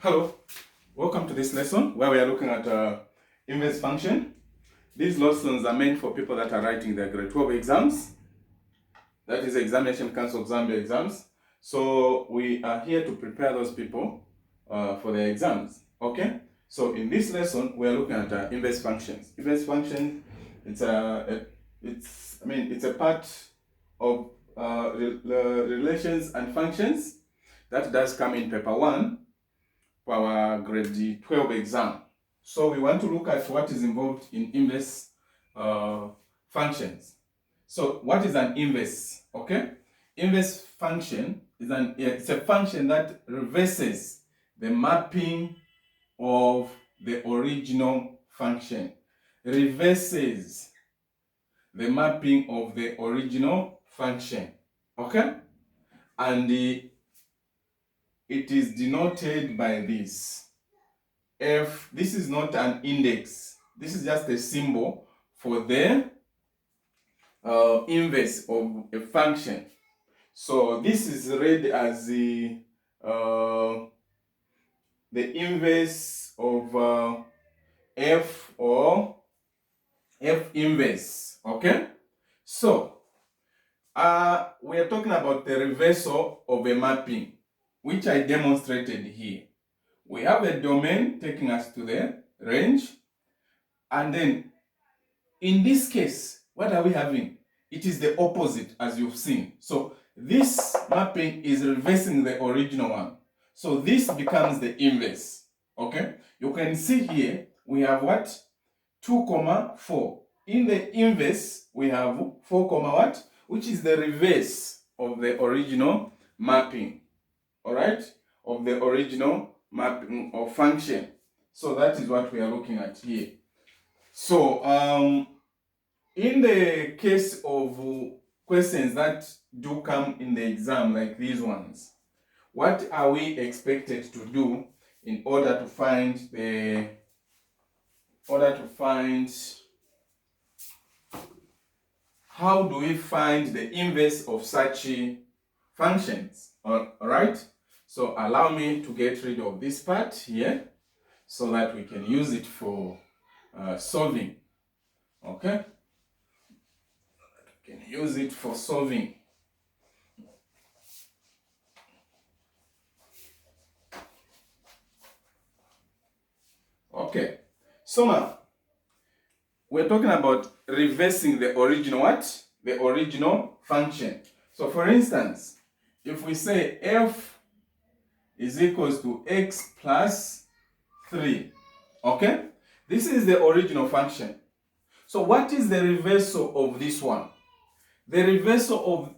Hello, welcome to this lesson where we are looking at inverse function. These lessons are meant for people that are writing their grade 12 exams, that is Examination Council of Zambia exams. So we are here to prepare those people for their exams. Okay, so in this lesson we are looking at inverse functions. Inverse function, it's a part of relations and functions that does come in paper 1 for our grade 12 exam. So we want to look at what is involved in inverse functions. So what is an inverse? Okay, inverse function is it's a function that reverses the mapping of the original function. Reverses the mapping of the original function. Okay, and it is denoted by this. F, this is not an index. This is just a symbol for the inverse of a function. So this is read as the inverse of f or f inverse. Okay. So we are talking about the reversal of a mapping, which I demonstrated here. We have a domain taking us to the range, and then in this case, what are we having? It is the opposite, as you've seen. So this mapping is reversing the original one. So this becomes the inverse. Okay? You can see here, we have what? 2, 4. In the inverse, we have 4, what? Which is the reverse of the original mapping. Alright? Of the original mapping or function. So that is what we are looking at here. So, in the case of questions that do come in the exam, like these ones, what are we expected to do in order to find how do we find the inverse of such functions? All right, so allow me to get rid of this part here so that we can use it for solving. Okay, we can use it for solving. Okay, so now we're talking about reversing the original what? The original function. So for instance, if we say f is equals to x plus 3, okay? This is the original function. So what is the reversal of this one? The reversal of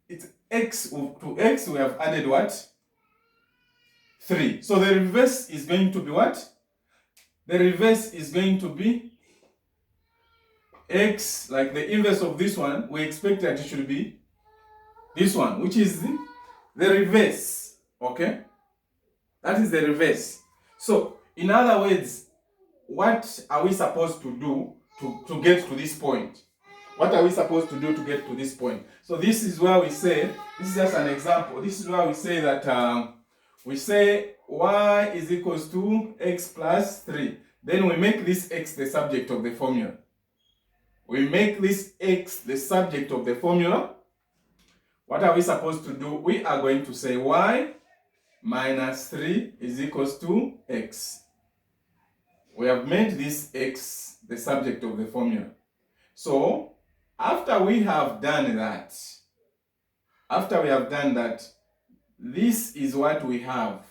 it's x, to x we have added what? 3. So the reverse is going to be what? The reverse is going to be x, like the inverse of this one. We expect that it should be this one, which is the reverse. Okay, that is the reverse. So in other words, what are we supposed to do to get to this point? What are we supposed to do to get to this point? So this is where we say, this is just an example, this is where we say that we say y is equals to x plus 3. Then we make this x the subject of the formula. We make this x the subject of the formula. What are we supposed to do? We are going to say y minus 3 is equals to x. We have made this x the subject of the formula. So after we have done that, this is what we have.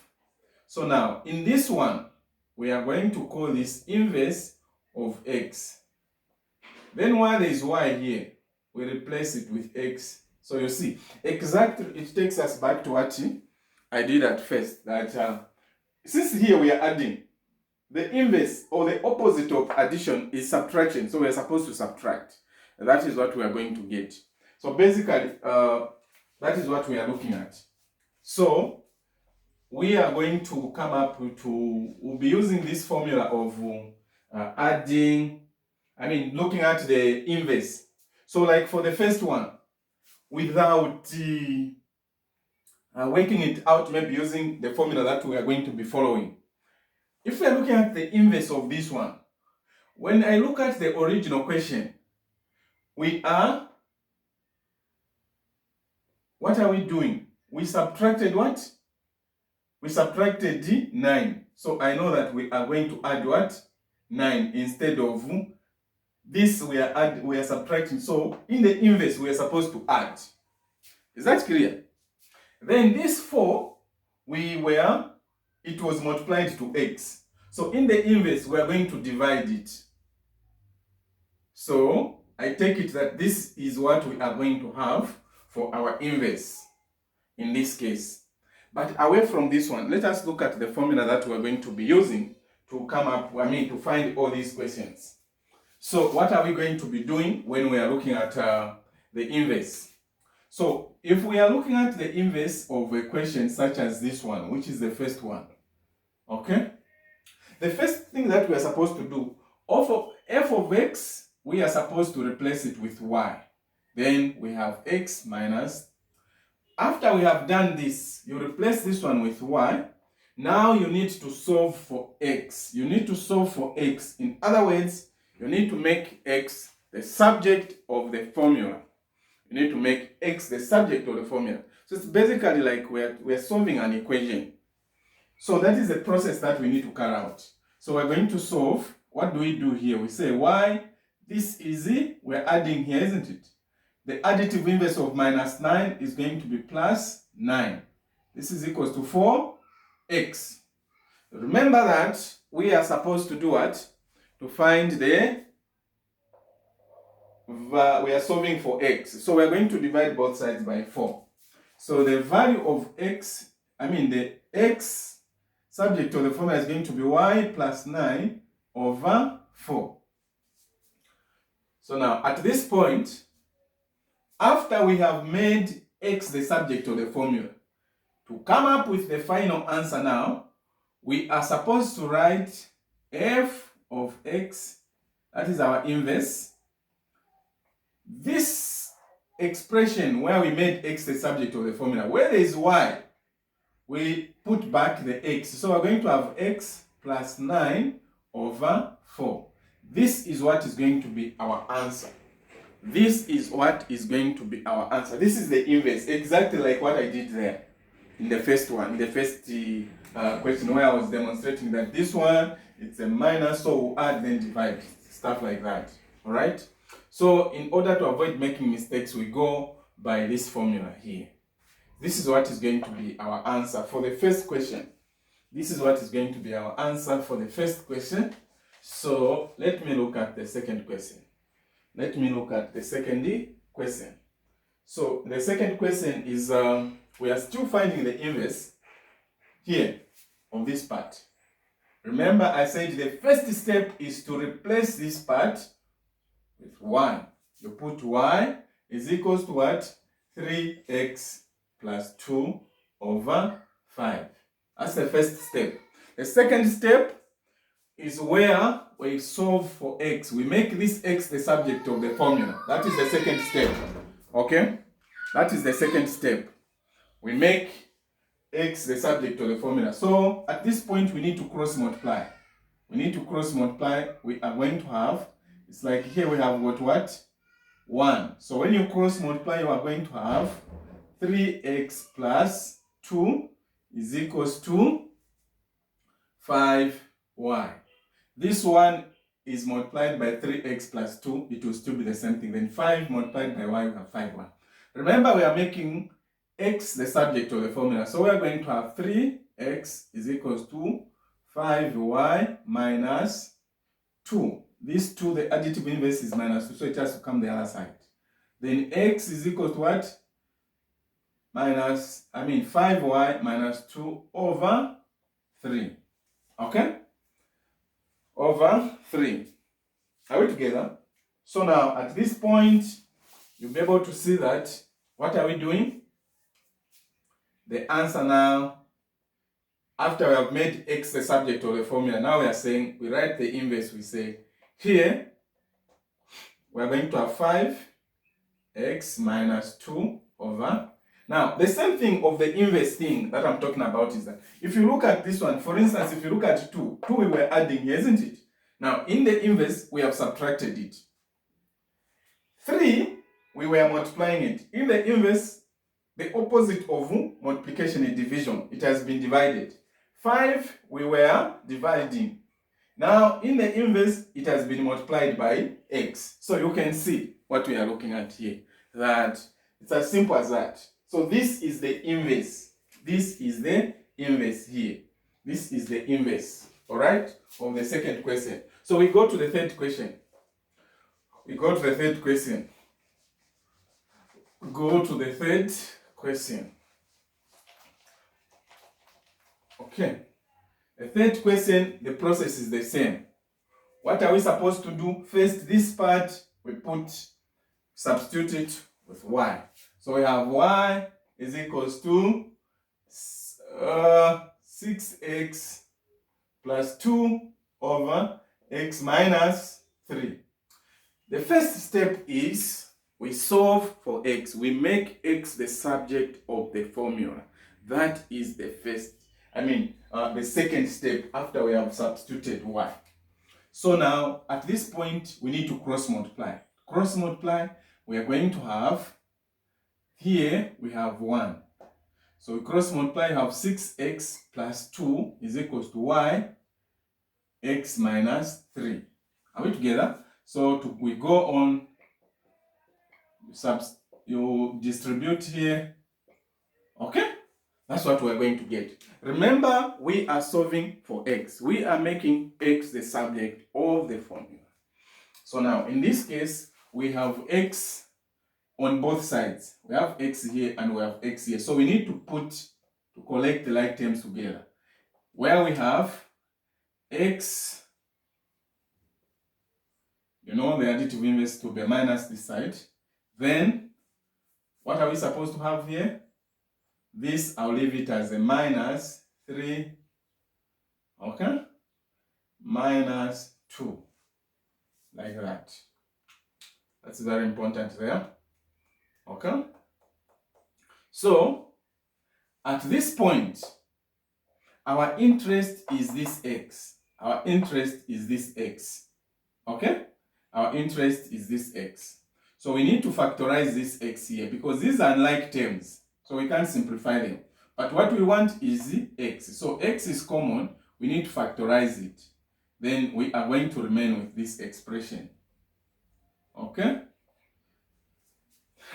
So now in this one, we are going to call this inverse of x. Then while there is y here, we replace it with x. So you see, exactly, it takes us back to what I did at first. That since here we are adding, the inverse or the opposite of addition is subtraction. So we are supposed to subtract. And that is what we are going to get. So basically, that is what we are looking at. So we are going to come up we'll be using this formula of looking at the inverse. So like for the first one, without working it out, maybe using the formula that we are going to be following. if we are looking at the inverse of this one, when I look at the original question, what are we doing? We subtracted what? We subtracted 9. So I know that we are going to add what? 9 instead of this we are subtracting. So in the inverse we are supposed to add. Is that clear? Then this 4 it was multiplied to x. So in the inverse we are going to divide it. So I take it that this is what we are going to have for our inverse in this case. But away from this one, let us look at the formula that we're going to be using to to find all these questions. So what are we going to be doing when we are looking at the inverse? So if we are looking at the inverse of a question such as this one, which is the first one, okay? The first thing that we are supposed to do, f of x, we are supposed to replace it with y. Then we have x minus. After we have done this, you replace this one with y. Now you need to solve for x. You need to solve for x. In other words, you need to make x the subject of the formula. You need to make x the subject of the formula. So it's basically like we're solving an equation. So that is the process that we need to carry out. So we're going to solve. What do we do here? We say y, this is it, we're adding here, isn't it? The additive inverse of minus 9 is going to be plus 9. This is equals to 4x. Remember that we are supposed to do what? To find we are solving for x. So we're going to divide both sides by 4. So the value of x, the x subject of the formula is going to be y plus 9 over 4. So now at this point, after we have made x the subject of the formula, to come up with the final answer now, we are supposed to write f of x, that is our inverse. This expression where we made x the subject of the formula, where there is y, we put back the x. So we're going to have x plus 9 over 4. This is what is going to be our answer. This is what is going to be our answer. This is the inverse, exactly like what I did there in the first one, in the first question where I was demonstrating that this one, it's a minus, so we'll add then divide, stuff like that. All right? So in order to avoid making mistakes, we go by this formula here. This is what is going to be our answer for the first question. This is what is going to be our answer for the first question. So let me look at the second question. Let me look at the second question. So the second question is, we are still finding the inverse here on this part. Remember I said the first step is to replace this part with 1. You put y is equals to what? 3x plus 2 over 5. That's the first step. The second step is where we solve for x. We make this x the subject of the formula. That is the second step. Okay? That is the second step. We make x the subject of the formula. So at this point we need to cross multiply. We need to cross multiply. We are going to have, it's like here we have got what? 1. So when you cross multiply, you are going to have 3x plus 2 is equals to 5y. This one is multiplied by 3x plus 2, it will still be the same thing. Then 5 multiplied by y, we have 5y. Remember, we are making x the subject of the formula. So we are going to have 3x is equals to 5y minus 2. This 2, the additive inverse is minus 2, so it has to come the other side. Then x is equal to what? 5y minus 2 over 3. Okay? Over 3. Are we together? So now, at this point, you'll be able to see that, what are we doing? The answer now, after we have made x the subject of the formula, now we are saying, we write the inverse, we say, here, we are going to have 5x minus 2 over. Now, the same thing of the inverse thing that I'm talking about is that if you look at this one, for instance, if you look at 2 we were adding here, isn't it? Now, in the inverse, we have subtracted it. 3, we were multiplying it. In the inverse, the opposite of multiplication is division. It has been divided. 5, we were dividing. Now, in the inverse, it has been multiplied by x. So you can see what we are looking at here. That it's as simple as that. So this is the inverse. This is the inverse here. This is the inverse, all right, of the second question. So we go to the third question. We go to the third question. Go to the third question. Okay. The third question, the process is the same. What are we supposed to do? First, this part, we substitute it with y. So we have y is equals to 6x plus 2 over x minus 3. The first step is we solve for x. We make x the subject of the formula. That is the first, the second step after we have substituted y. So now, at this point, we need to cross multiply. Cross multiply, we are going to have, here we have 1. So we cross multiply, have 6x plus 2 is equals to y, x minus 3. Are we together? So we go on, you distribute here. Okay? That's what we're going to get. Remember, we are solving for x. We are making x the subject of the formula. So now, in this case, we have x on both sides. We have x here and we have x here. So we need to collect the like terms together. Where we have x, the additive inverse to be minus this side. Then, what are we supposed to have here? This, I'll leave it as a minus 3, okay? Minus 2, like that. That's very important there, okay? So, at this point, our interest is this x. Our interest is this x, okay? Our interest is this x. So we need to factorize this x here because these are unlike terms. So we can't simplify them. But what we want is x. So x is common. We need to factorize it. Then we are going to remain with this expression. Okay?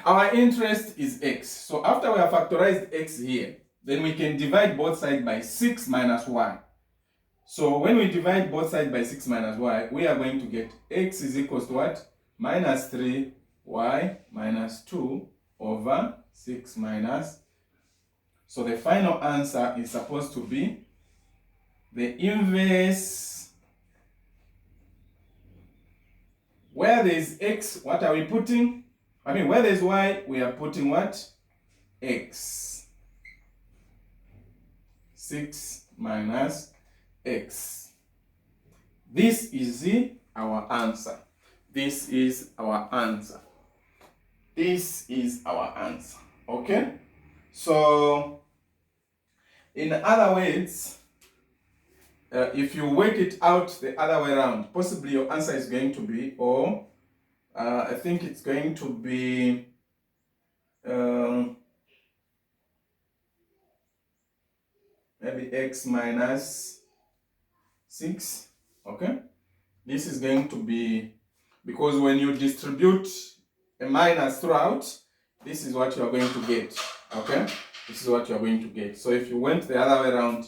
Our interest is x. So after we have factorized x here, then we can divide both sides by 6 minus y. So when we divide both sides by 6 minus y, we are going to get x is equals to what? Minus 3, y minus 2 over 6 minus. So the final answer is supposed to be the inverse. Where there is x, what are we putting? Where there is y, we are putting what? X. 6 minus x. This is our answer. This is our answer. This is our answer. Okay? So, in other words, if you work it out the other way around, possibly your answer is going to be, I think it's going to be, maybe x minus 6. Okay? This is going to be, because when you distribute a minus throughout, this is what you are going to get. Okay? This is what you are going to get. So if you went the other way around,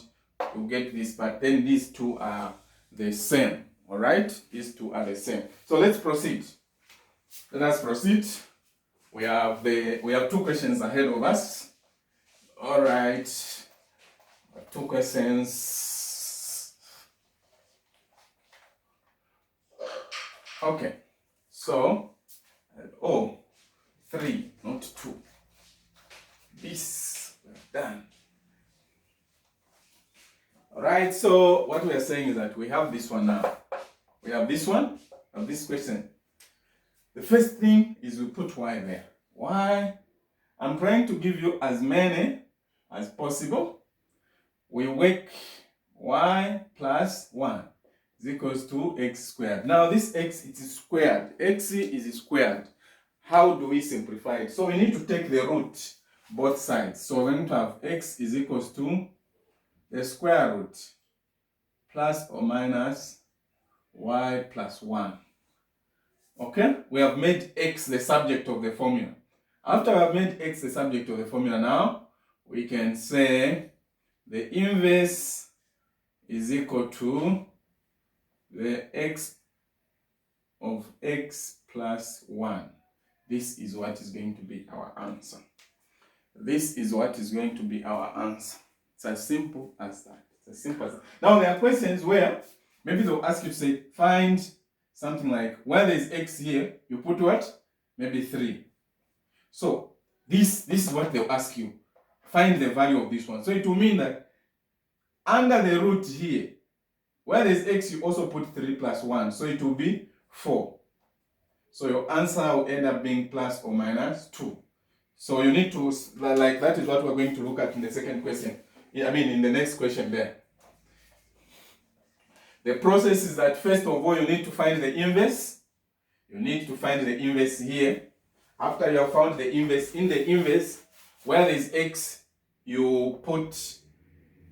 you get this, but then these two are the same. Alright? These two are the same. So let's proceed. Let us proceed. We have 2 questions ahead of us. Alright. 2 questions. Okay. So, 3, not 2. This, we're done. Alright, so what we are saying is that we have this one now. We have this one, this question. The first thing is we put y there. Y I'm trying to give you as many as possible. We work y plus 1 is equals to x squared. Now this x, it is squared. X is squared. How do we simplify it? So we need to take the root both sides. So we're going to have x is equals to the square root plus or minus y plus 1. Okay? We have made x the subject of the formula. After we have made x the subject of the formula, now we can say the inverse is equal to the x of x plus 1. This is what is going to be our answer. This is what is going to be our answer. It's as simple as that. It's as simple as that. Now there are questions where maybe they'll ask you to say, find something like, where there's x here, you put what? Maybe 3. So this is what they'll ask you. Find the value of this one. So it will mean that under the root here, where there's x, you also put 3 plus 1. So it will be 4. So your answer will end up being plus or minus 2. So you need to, like, that is what we're going to look at in the second question. I mean, in the next question there. The process is that first of all, you need to find the inverse. You need to find the inverse here. After you have found the inverse, in the inverse, where there is x, you put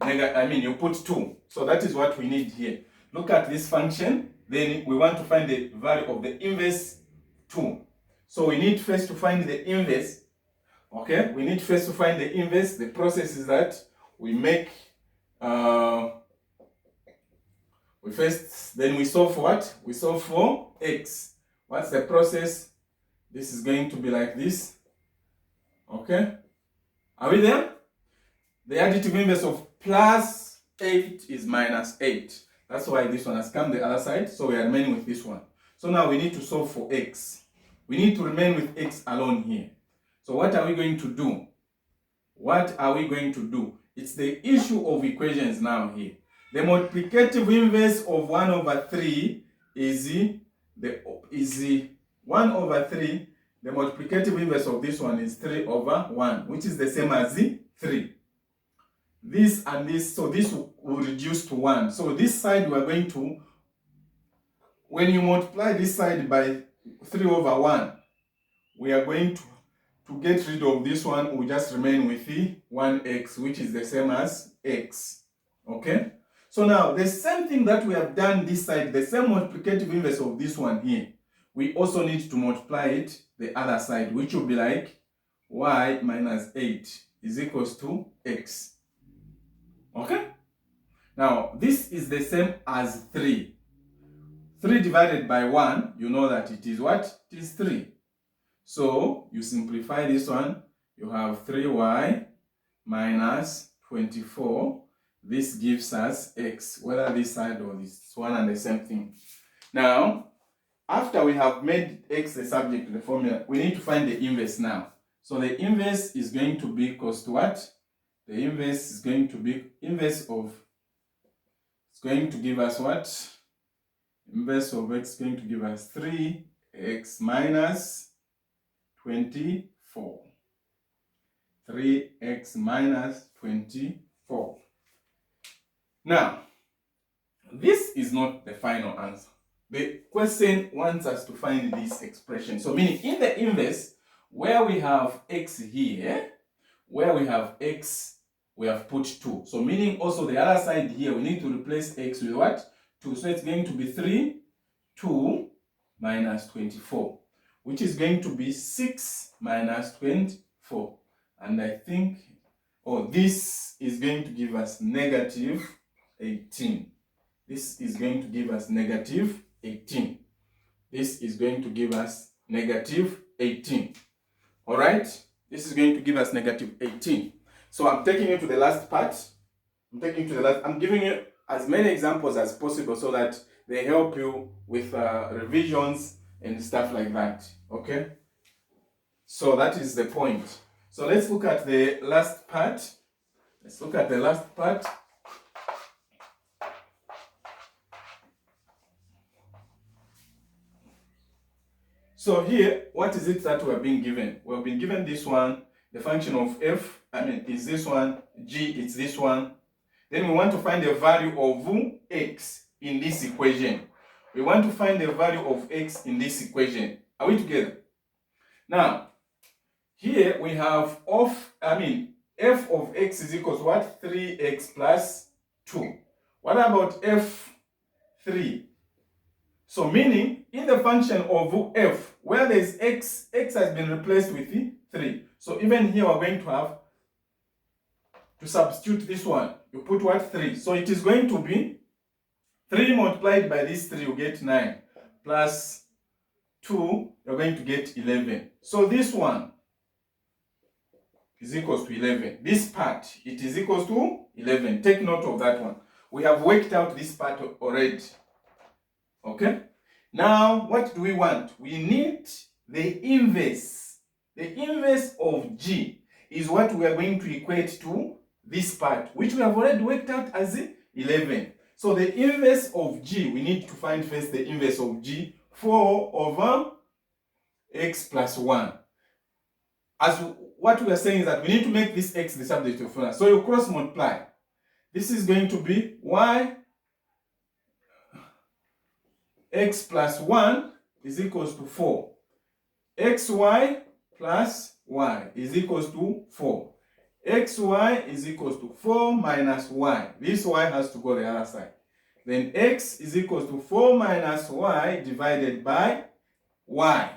you put 2. So that is what we need here. Look at this function. Then we want to find the value of the inverse 2. So we need first to find the inverse. Okay, we need first to find the inverse. The process is that we make then we solve for what? We solve for x. What's the process? This is going to be like this. Okay, are we there? The additive inverse of plus 8 is minus 8. That's why this one has come the other side. So we are remaining with this one. So now we need to solve for x. We need to remain with x alone here. So what are we going to do? What are we going to do? It's the issue of equations now here. The multiplicative inverse of 1 over 3 is 1 over 3. The multiplicative inverse of this one is 3 over 1, which is the same as 3. This and this, so this will reduce to 1. So this side we are going to, when you multiply this side by 3 over 1, we are going to get rid of this one. We just remain with the 1x, which is the same as x. Okay? So now, the same thing that we have done this side, the same multiplicative inverse of this one here, we also need to multiply it the other side, which will be like y minus 8 is equals to x. Okay? Now, this is the same as 3. 3 divided by 1, you know that it is what? It is 3. So, you simplify this one, you have 3y minus 24. This gives us x, whether this side or this one and the same thing. Now, after we have made x the subject of the formula, we need to find the inverse now. So the inverse is going to be equals to what? The inverse is going to be inverse of, it's going to give us what? Inverse of x is going to give us 3x minus 24. 3x minus 24. Now, this is not the final answer. The question wants us to find this expression. So meaning in the inverse, where we have x here, where we have x, we have put 2. So meaning also the other side here, we need to replace x with what? 2. So it's going to be 2 minus 24, which is going to be 6 minus 24. And I think, this is going to give us negative 18. This is going to give us negative 18. This is going to give us negative 18. All right? This is going to give us negative 18. So I'm taking you to the last part. I'm giving you as many examples as possible so that they help you with revisions and stuff like that. Okay? So that is the point. So let's look at the last part. So here, what is it that we are being given? We have been given this one. the function of f, is this one, g, it's this one. Then we want to find the value of x in this equation. We want to find the value of x in this equation. Are we together? Now, here we have f of x is equal to what? 3x plus 2. What about f3? So meaning, in the function of f, where there is x, x has been replaced with 3. So even here we're going to have to substitute this one. You put what? 3. So it is going to be 3 multiplied by this 3, you get 9. Plus 2, you're going to get 11. So this one is equals to 11. This part, it is equals to 11. Take note of that one. We have worked out this part already. Okay? Now, what do we want? We need the inverse. The inverse of g is what we are going to equate to this part, which we have already worked out as 11. So the inverse of g, we need to find first the inverse of g, 4 over x plus 1. As what we are saying is that we need to make this x the subject of formula. So you cross multiply. This is going to be y x plus 1 is equals to 4. xy plus y is equals to 4. xy is equals to 4 minus y. This y has to go the other side. Then x is equals to 4 minus y divided by y.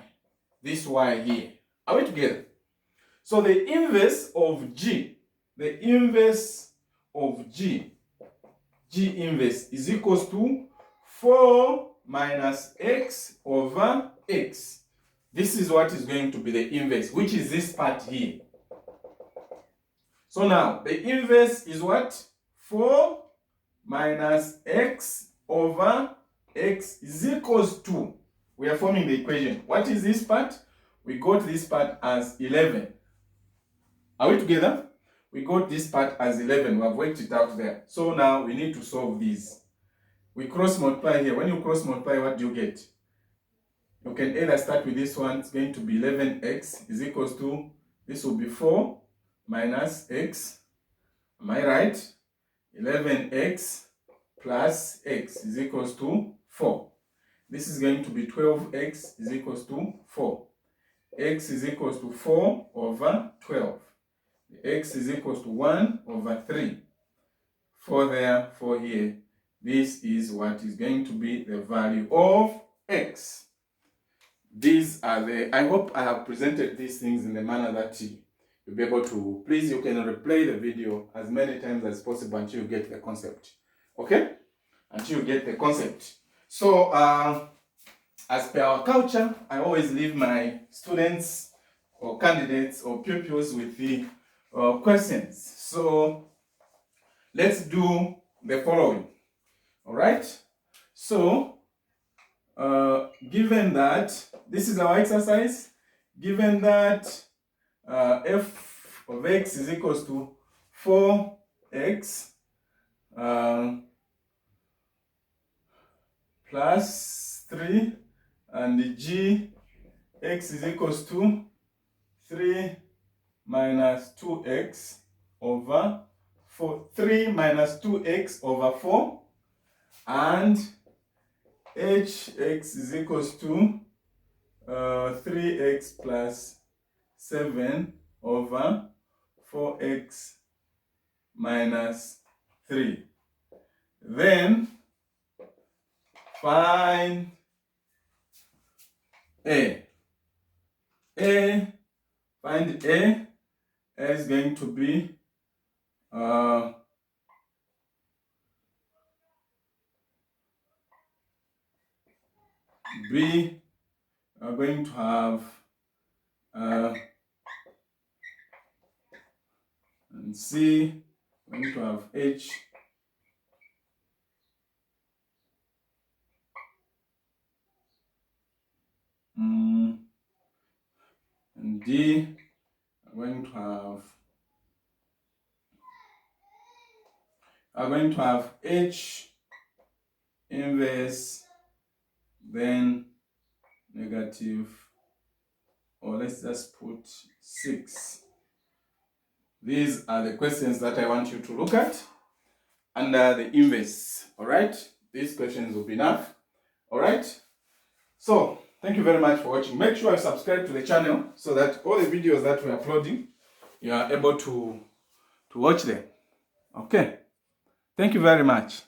This y here. Are we together? So the inverse of g, the inverse of g inverse is equals to 4 minus x over x. This is what is going to be the inverse, which is this part here. So now, the inverse is what? 4 minus x over x is equals to, we are forming the equation. What is this part? We got this part as 11. Are we together? We got this part as 11. We have worked it out there. So now we need to solve these. We cross multiply here. When you cross multiply, what do you get? You can either start with this one. It's going to be 11x is equals to, this will be 4 minus x. Am I right? 11x plus x is equals to 4. This is going to be 12x is equals to 4. X is equals to 4 over 12. X is equals to 1 over 3. 4 there, 4 here. This is what is going to be the value of x. These are I hope I have presented these things in the manner that you'll be able to. Please, you can replay the video as many times as possible until you get the concept. Okay? Until you get the concept. So, as per our culture, I always leave my students or candidates or pupils with the questions. So let's do the following. All right. So given that this is our exercise, given that f of x is equals to 4x plus 3, and g x is equals to 3 minus 2x over 4, 3 minus 2x over 4, and hx is equals to 3x plus 7 over 4x minus 3. Then find a. Find a. A is going to be B. Are going to have and C. Going to have H. And D. Are going to have H inverse, then negative, or let's just put 6. These are the questions that I want you to look at under the inverse. All right, these questions will be enough. All right, so thank you very much for watching. Make sure you subscribe to the channel so that all the videos that we're uploading, you are able to watch them. Okay, thank you very much.